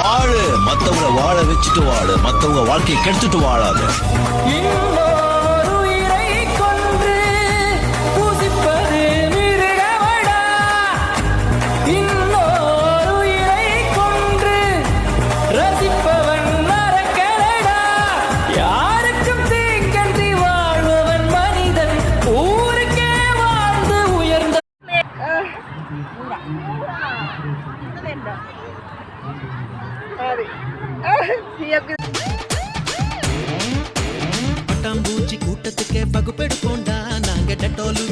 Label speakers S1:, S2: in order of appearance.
S1: வாழு, மத்தவங்க வாழ வச்சுட்டு வாழு, மத்தவங்க வாழ்க்கையை கெடுத்துட்டு வாழாத.
S2: பட்டாம்பூச்சி கூட்டத்துக்கே பகுப்பெடுப்போண்டா நாங்க டட்டோலு